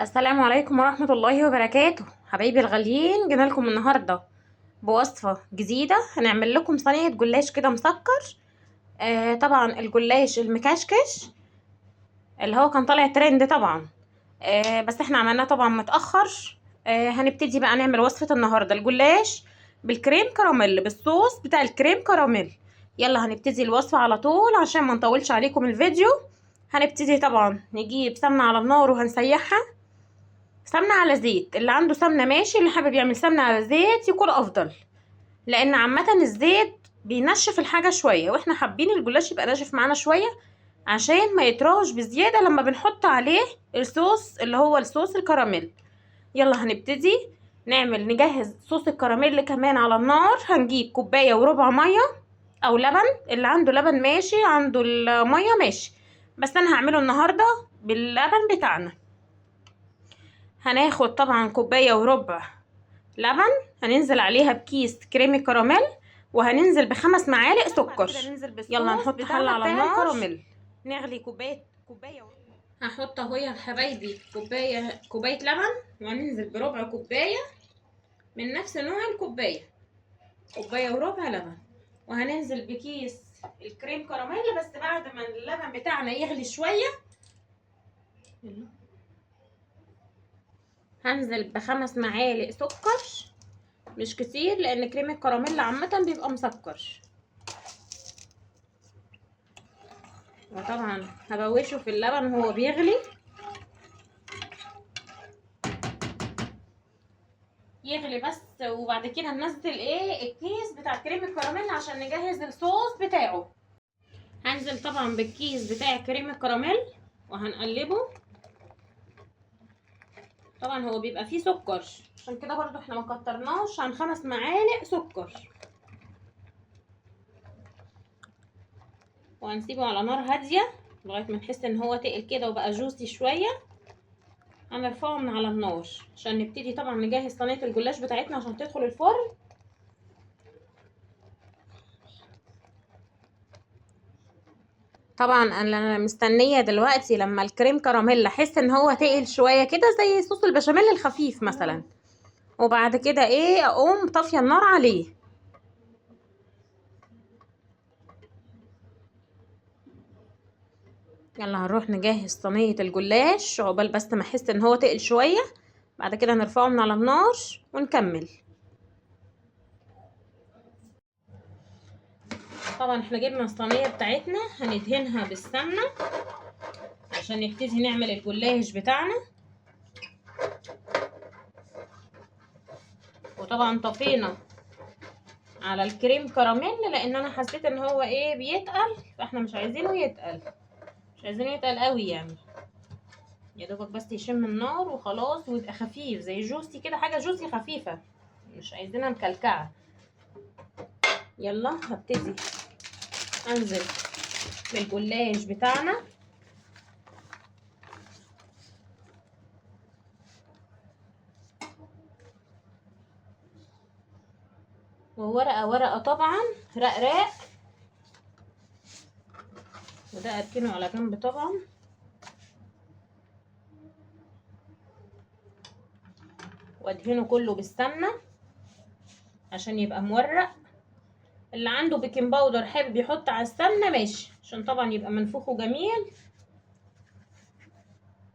السلام عليكم ورحمة الله وبركاته. حبايبي الغاليين، جينا لكم النهاردة بوصفة جديدة. هنعمل لكم صينية جلاش كده مسكر. طبعا الجلاش المكشكش اللي هو كان طالع ترند طبعا. بس احنا عملناه طبعا متأخر. هنبتدي بقى نعمل وصفة النهاردة الجلاش بالكريم كراميل، بالصوص بتاع الكريم كراميل. يلا هنبتدي الوصفة على طول عشان ما نطولش عليكم الفيديو. هنبتدي طبعا نجيب سمنة على النار وهنسيحها. سمنة على زيت، اللي عنده سمنة ماشي، اللي حابب يعمل سمنة على زيت يكون افضل، لان عامة الزيت بينشف الحاجة شوية، واحنا حابين الجلاش يبقى ناشف معانا شوية عشان ما يطراش بزيادة لما بنحط عليه الصوص اللي هو الصوص الكراميل. يلا هنبتدي نجهز صوص الكراميل كمان على النار. هنجيب كوباية وربع مية او لبن، اللي عنده لبن ماشي، عنده المية ماشي، بس انا هعمله النهاردة باللبن بتاعنا. هناخد طبعا كوباية وربع لبن، هننزل عليها بكيس كريمة كراميل، وهننزل ب5 معالق سكر. يلا نحط حلة على النار كراميل. نغلي كوباية هحط اهو يا حبايبي كوباية لبن، وهننزل بربع كوباية من نفس نوع الكوباية، كوباية وربع لبن، وهننزل بكيس الكريم كراميل بس بعد ما اللبن بتاعنا يغلي شوية. هنزل ب5 معالق سكر، مش كتير لان كريم الكراميل عامه بيبقى مسكر. وطبعا هبوشه في اللبن وهو بيغلي، يغلي بس، وبعد كده ننزل الكيس بتاع كريم الكراميل عشان نجهز الصوص بتاعه. هنزل طبعا بالكيس بتاع كريم الكراميل وهنقلبه. طبعا هو بيبقى فيه سكر، عشان كده برضو احنا ما كترناش عن 5 معالق سكر. وهنسيبه على نار هاديه لغايه ما نحس ان هو تقل كده وبقى جوسي شويه. هنرفعه من على النار عشان نبتدي طبعا نجهز صينيه الجلاش بتاعتنا عشان تدخل الفرن. طبعا انا مستنيه دلوقتي لما الكريم كراميل احس ان هو تقل شويه كده زي صوص البشاميل الخفيف مثلا، وبعد كده اقوم طافيه النار عليه. يلا هنروح نجهز صينيه الجلاش عقبال بس ما احس ان هو تقل شويه، بعد كده نرفعه من على النار ونكمل. طبعا احنا جبنا الصينيه بتاعتنا هندهنها بالسمنه عشان نبتدي نعمل الجلاش بتاعنا. وطبعا طفينا على الكريم كراميل لان انا حسيت ان هو بيتقل، فاحنا مش عايزينه يتقل، مش عايزينه يتقل قوي يعني، يا دوبك بس يشم النار وخلاص، ويبقى خفيف زي جوسي كده، حاجه جوسي خفيفه، مش عايزينها مكلكعه. يلا هبتدي انزل بالجلاش بتاعنا. وورقه ورقه طبعا، رقراق، وده اركنه على جنب طبعا. وادهنه كله بالسمنه عشان يبقى مورق. اللي عنده بيكنج باودر حابب يحط على السمنه ماشي، عشان طبعا يبقى منفوخه جميل.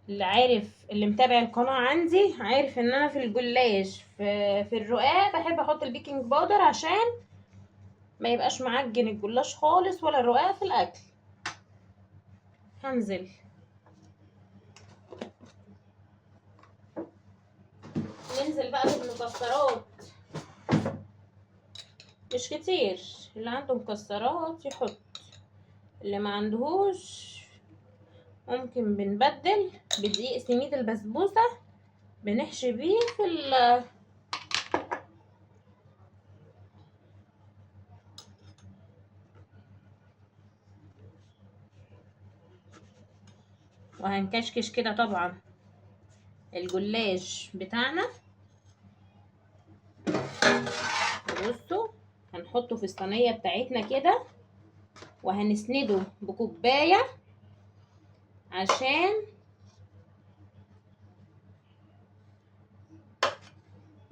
اللي عارف، اللي متابع القناه عندي عارف ان انا في الجلاش في الرقاق بحب احط البيكنج باودر عشان ما يبقاش معجن الجلاش خالص ولا الرقاق في الاكل. هنزل ننزل بقى بالمكسرات، مش كتير، اللي عنده مكسرات يحط، اللي ما عندهوش ممكن بنبدل بدقيق سميد البسبوسه بنحشي بيه وهنكشكش كده طبعا الجلاش بتاعنا. بصوا هنحطه في الصينيه بتاعتنا كده، وهنسنده بكوبايه عشان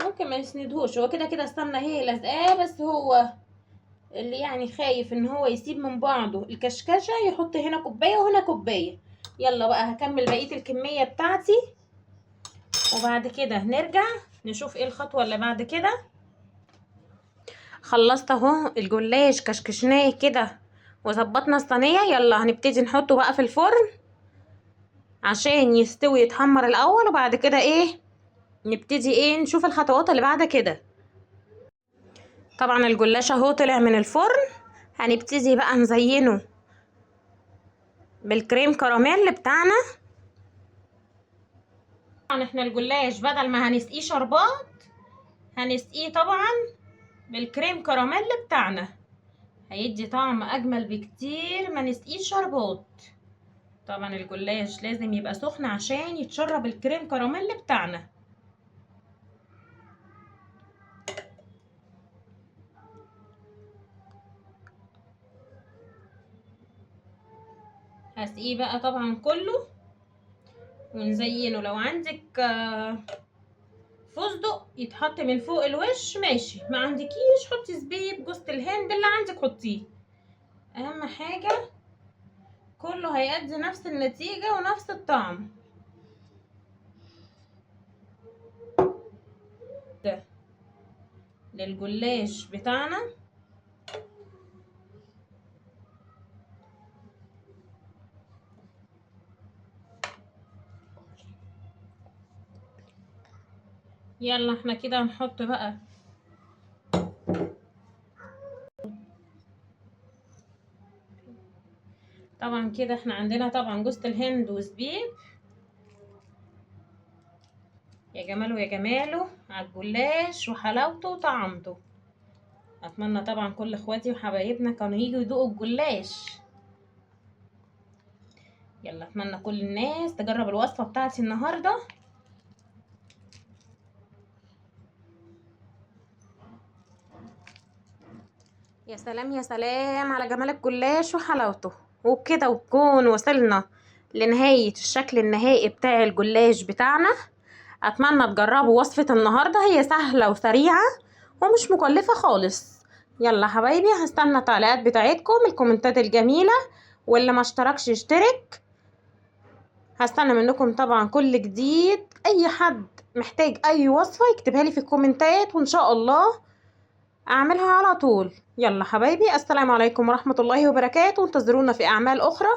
ممكن ما يسندهوش، هو كده كده السمنه هي لازقاه، بس هو اللي يعني خايف ان هو يسيب من بعضه الكشكشه يحط هنا كوبايه وهنا كوبايه. يلا بقى هكمل بقيه الكميه بتاعتي، وبعد كده نرجع نشوف ايه الخطوه اللي بعد كده. خلصت اهو الجلاش، كشكشناه كده وظبطنا الصينيه. يلا هنبتدي نحطه بقى في الفرن عشان يستوي يتحمر الاول، وبعد كده ايه نبتدي ايه نشوف الخطوات اللي بعد كده. طبعا الجلاش اهو طلع من الفرن، هنبتدي بقى نزينه بالكريم كراميل بتاعنا. طبعا احنا الجلاش بدل ما هنسقيه شربات هنسقيه طبعا بالكريم كراميل بتاعنا، هيدي طعم اجمل بكتير ما نسقيه شربات. طبعا الجلاش لازم يبقى سخن عشان يتشرب الكريم كراميل بتاعنا. هسقيه بقى طبعا كله ونزينه. لو عندك فستق يتحط من فوق الوش ماشي، ما عندكيش حطي زبيب، جوز الهند، اللي عندك حطيه. اهم حاجة كله هيأدي نفس النتيجة ونفس الطعم. ده للجلاش بتاعنا. يلا احنا كده هنحط بقى طبعا كده احنا عندنا طبعا جوز الهند وزبيب. يا جماله يا جماله على الجلاش وحلاوته وطعمته. اتمنى طبعا كل اخواتي وحبايبنا كانوا يجوا يدوقوا الجلاش. يلا اتمنى كل الناس تجرب الوصفة بتاعتي النهاردة. يا سلام يا سلام على جمال الجلاش وحلاوته. وبكده وكون وصلنا لنهاية الشكل النهائي بتاع الجلاش بتاعنا. اتمنى تجربوا وصفة النهاردة، هي سهلة وسريعة ومش مكلفة خالص. يلا حبايبي هستنى التعليقات بتاعتكم، الكومنتات الجميلة، واللي ما اشتركش يشترك. هستنى منكم طبعا كل جديد. اي حد محتاج اي وصفة يكتبها لي في الكومنتات وان شاء الله اعملها على طول. يلا حبايبي السلام عليكم ورحمة الله وبركاته، انتظرونا في اعمال اخرى.